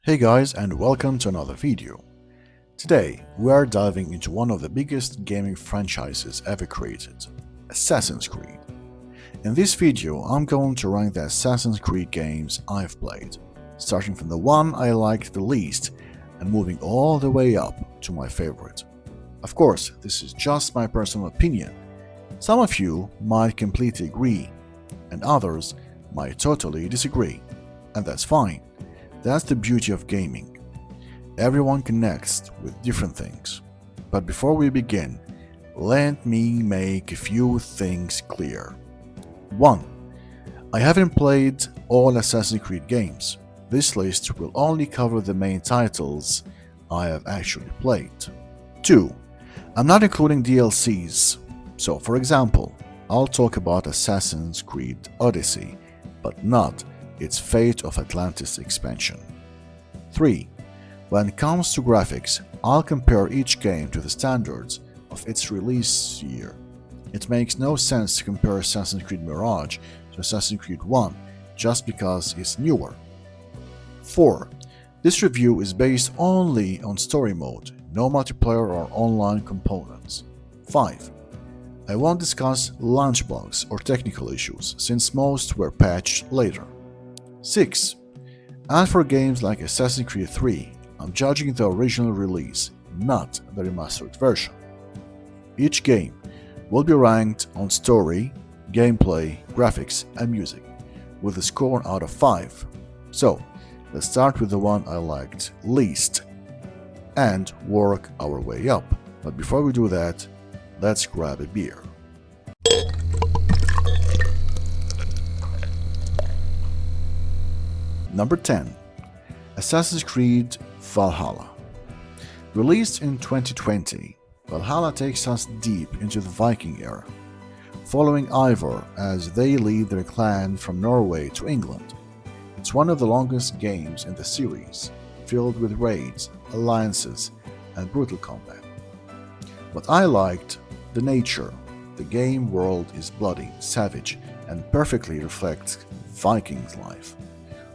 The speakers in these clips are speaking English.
Hey guys, and welcome to another video. Today, we are diving into one of the biggest gaming franchises ever created, Assassin's Creed. In this video, I'm going to rank the Assassin's Creed games I've played, starting from the one I liked the least and moving all the way up to my favorite. Of course, this is just my personal opinion. Some of you might completely agree, and others might totally disagree, and that's fine. That's the beauty of gaming. Everyone connects with different things. But before we begin, let me make a few things clear. 1. I haven't played all Assassin's Creed games. This list will only cover the main titles I have actually played. 2. I'm not including DLCs. So for example, I'll talk about Assassin's Creed Odyssey, but not its Fate of Atlantis expansion. 3. When it comes to graphics, I'll compare each game to the standards of its release year. It makes no sense to compare Assassin's Creed Mirage to Assassin's Creed 1 just because it's newer. 4. This review is based only on story mode, no multiplayer or online components. 5. I won't discuss launch bugs or technical issues since most were patched later. 6. And for games like Assassin's Creed 3, I'm judging the original release, not the remastered version. Each game will be ranked on story, gameplay, graphics, and music, with a score out of 5. So, let's start with the one I liked least, and work our way up. But before we do that, let's grab a beer. Number 10. Assassin's Creed Valhalla. Released in 2020, Valhalla takes us deep into the Viking era, following Eivor as they lead their clan from Norway to England. It's one of the longest games in the series, filled with raids, alliances, and brutal combat. What I liked, the nature. The game world is bloody, savage, and perfectly reflects Vikings' life.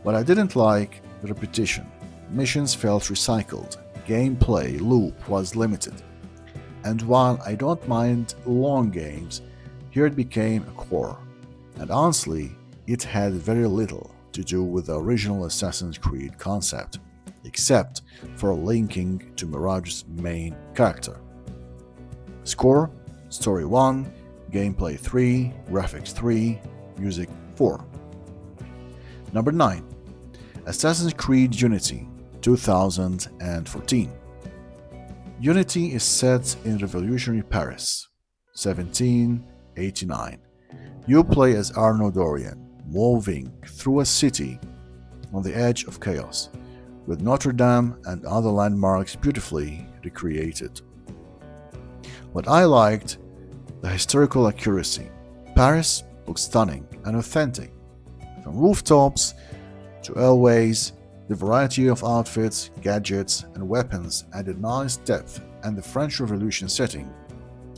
What I didn't like, the repetition. Missions felt recycled, gameplay loop was limited. And while I don't mind long games, here it became a core. And honestly, it had very little to do with the original Assassin's Creed concept, except for linking to Mirage's main character. Score: Story 1, Gameplay 3, Graphics 3, Music 4. Number 9. Assassin's Creed Unity, 2014. Unity is set in revolutionary Paris, 1789. You play as Arnaud Dorian, moving through a city on the edge of chaos, with Notre Dame and other landmarks beautifully recreated. What I liked, the historical accuracy. Paris looks stunning and authentic, from rooftops to allways. The variety of outfits, gadgets, and weapons added nice depth, and the French Revolution setting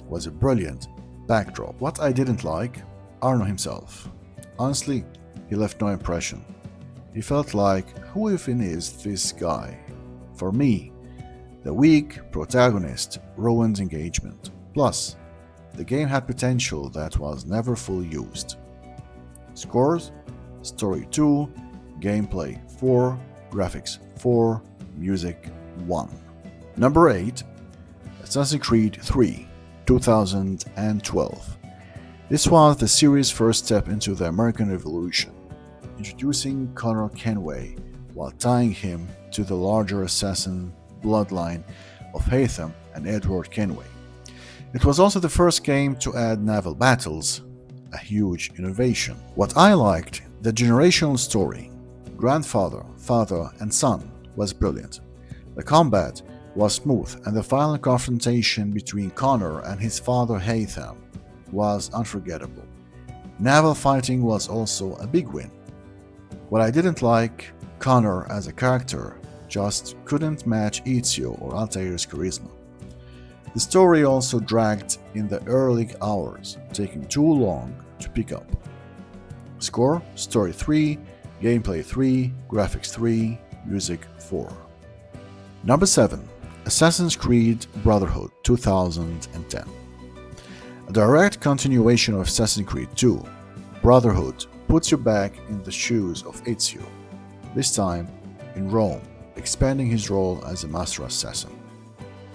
was a brilliant backdrop. What I didn't like, Arnaud himself. Honestly, he left no impression. He felt like, who even is this guy? For me, the weak protagonist ruined engagement. Plus, the game had potential that was never fully used. Scores: Story 2, Gameplay 4, Graphics 4, Music 1. Number 8. Assassin's Creed 3, 2012. This was the series' first step into the American Revolution, introducing Connor Kenway while tying him to the larger assassin bloodline of Haytham and Edward Kenway. It was also the first game to add naval battles, a huge innovation. What I liked, the generational story. Grandfather, father, and son was brilliant. The combat was smooth, and the final confrontation between Connor and his father Haytham was unforgettable. Naval fighting was also a big win. What I didn't like, Connor as a character just couldn't match Ezio or Altair's charisma. The story also dragged in the early hours, taking too long to pick up. Score: Story 3, Gameplay 3, Graphics 3, Music 4. Number 7. Assassin's Creed Brotherhood 2010. A direct continuation of Assassin's Creed 2, Brotherhood puts you back in the shoes of Ezio, this time in Rome, expanding his role as a master assassin.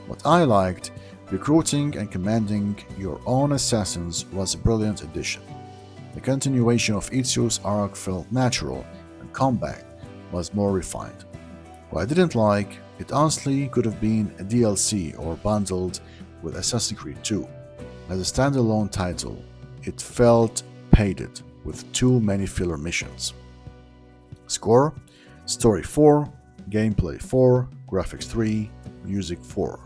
What I liked, recruiting and commanding your own assassins was a brilliant addition. The continuation of Ezio's arc felt natural, and combat was more refined. What I didn't like, it honestly could have been a DLC or bundled with Assassin's Creed 2. As a standalone title, it felt padded with too many filler missions. Score: Story 4, Gameplay 4, Graphics 3, Music 4.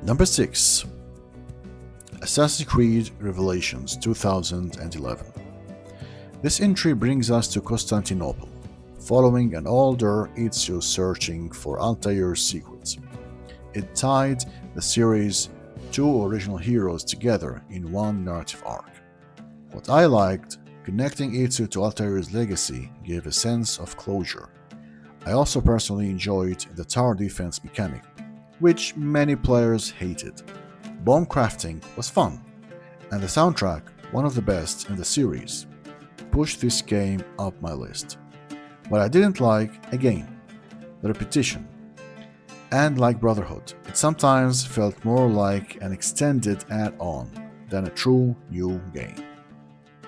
Number 6. Assassin's Creed Revelations 2011. This entry brings us to Constantinople, following an older Ezio searching for Altair's secrets. It tied the series' two original heroes together in one narrative arc. What I liked, connecting Ezio to Altair's legacy gave a sense of closure. I also personally enjoyed the tower defense mechanic, which many players hated. Bomb crafting was fun, and the soundtrack, one of the best in the series, pushed this game up my list. What I didn't like, again, the repetition. And like Brotherhood, it sometimes felt more like an extended add-on than a true new game.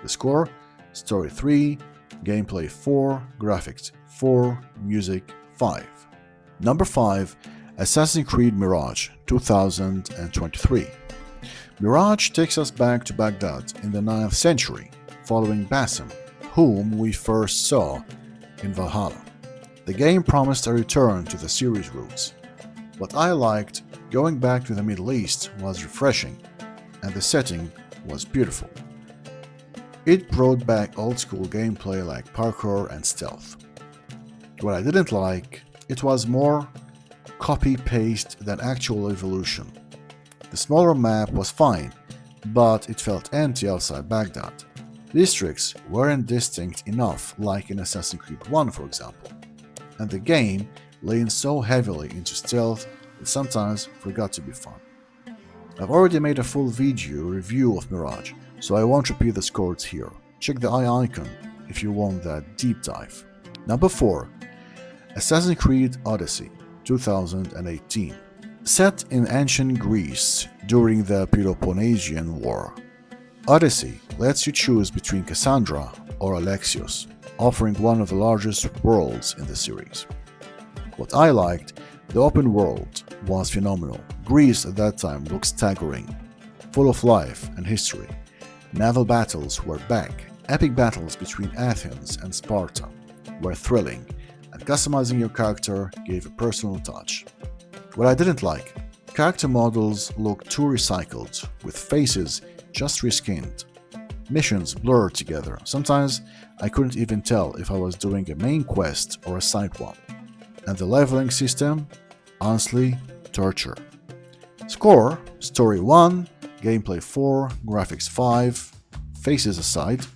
The score: Story 3, Gameplay 4, Graphics 4, Music 5. Number 5. Assassin's Creed Mirage 2023. Mirage takes us back to Baghdad in the 9th century, following Basim, whom we first saw in Valhalla. The game promised a return to the series roots. What I liked, going back to the Middle East was refreshing, and the setting was beautiful. It brought back old-school gameplay like parkour and stealth. What I didn't like, it was more copy-paste than actual evolution. The smaller map was fine, but it felt empty outside Baghdad. Districts weren't distinct enough, like in Assassin's Creed 1 for example, and the game leaned so heavily into stealth that sometimes forgot to be fun. I've already made a full video review of Mirage, so I won't repeat the scores here. Check the eye icon if you want that deep dive. Number 4. Assassin's Creed Odyssey 2018. Set in ancient Greece during the Peloponnesian War, Odyssey lets you choose between Cassandra or Alexios, offering one of the largest worlds in the series. What I liked, the open world was phenomenal. Greece at that time looked staggering, full of life and history. Naval battles were back. Epic battles between Athens and Sparta were thrilling, and customizing your character gave a personal touch. What I didn't like, character models looked too recycled, with faces just reskinned. Missions blurred together. Sometimes I couldn't even tell if I was doing a main quest or a side one. And the leveling system, honestly, torture. Score: Story 1, Gameplay 4, Graphics 5, Faces aside,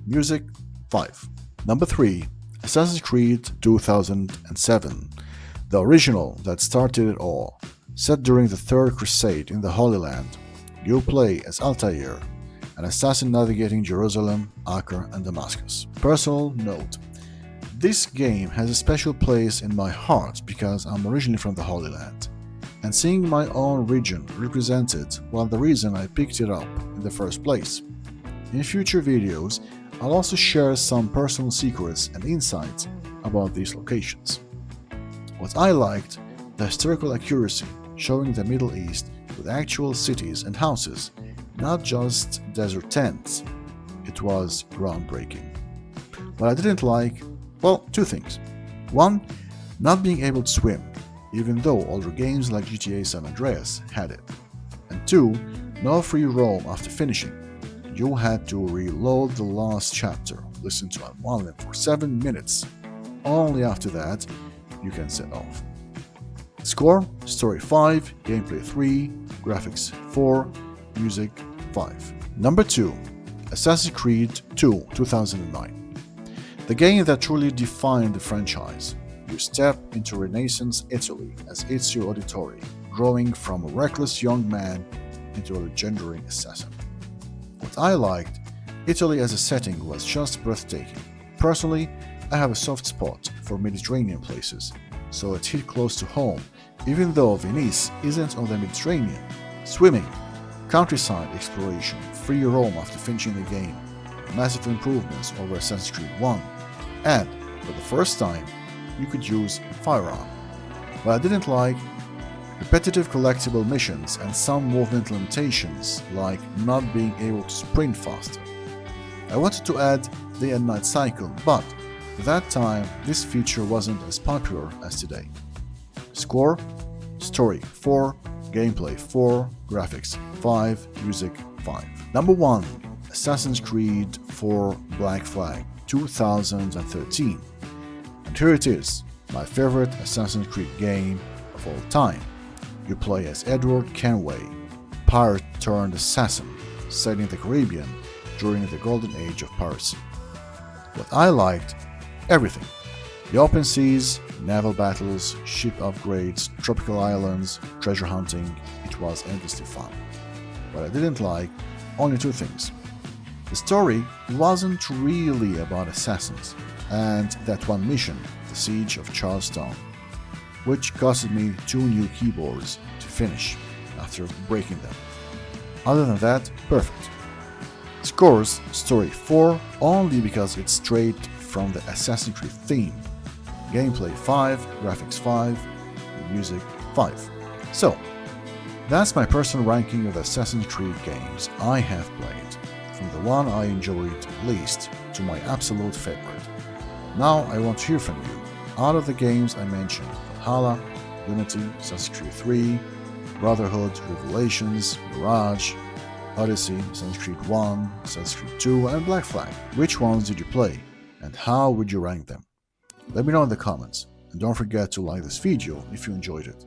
Music 5. Number 3. Assassin's Creed 2007. The original that started it all. Set during the Third Crusade in the Holy Land, you play as Altair, an assassin navigating Jerusalem, Acre, and Damascus. Personal note: this game has a special place in my heart because I'm originally from the Holy Land, and seeing my own region represented was the reason I picked it up in the first place. In future videos, I'll also share some personal secrets and insights about these locations. What I liked, the historical accuracy, showing the Middle East with actual cities and houses, not just desert tents. It was groundbreaking. What I didn't like, well, two things. One, not being able to swim, even though older games like GTA San Andreas had it. And two, no free roam after finishing. You had to reload the last chapter, listen to a volume for 7 minutes. Only after that, you can set off. Score: Story 5, Gameplay 3, Graphics 4, Music 5. Number 2. Assassin's Creed 2 2009. The game that truly defined the franchise. you step into Renaissance Italy as Ezio Auditore, growing from a reckless young man into a legendary assassin. What I liked, Italy as a setting was just breathtaking. Personally, I have a soft spot for Mediterranean places, so it hit close to home, even though Venice isn't on the Mediterranean. Swimming, countryside exploration, free roam after finishing the game, massive improvements over Assassin's Creed 1, and, for the first time, you could use firearm. What I didn't like, repetitive collectible missions and some movement limitations like not being able to sprint faster. I wanted to add day and night cycle, but for that time this feature wasn't as popular as today. Score, story 4, gameplay 4, graphics 5, music 5. Number 1, Assassin's Creed 4 Black Flag 2013. And here it is, my favorite Assassin's Creed game of all time. You play as Edward Kenway, pirate turned assassin, set in the Caribbean during the golden age of piracy. What I liked, everything. The open seas, naval battles, ship upgrades, tropical islands, treasure hunting, it was endlessly fun. What I didn't like, only two things. The story wasn't really about assassins, and that one mission, the Siege of Charlestown, which costed me 2 new keyboards to finish after breaking them. Other than that, perfect. Scores, story 4 only because it's straight from the Assassin's Creed theme. Gameplay 5, graphics 5, music 5. So, that's my personal ranking of Assassin's Creed games I have played, from the one I enjoyed least to my absolute favorite. Now I want to hear from you. Out of the games I mentioned, Valhalla, Unity, Assassin's Creed 3, Brotherhood, Revelations, Mirage, Odyssey, Assassin's Creed 1, Assassin's Creed 2, and Black Flag. Which ones did you play, and how would you rank them? Let me know in the comments, and don't forget to like this video if you enjoyed it.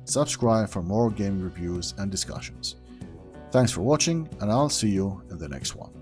Subscribe for more gaming reviews and discussions. Thanks for watching, and I'll see you in the next one.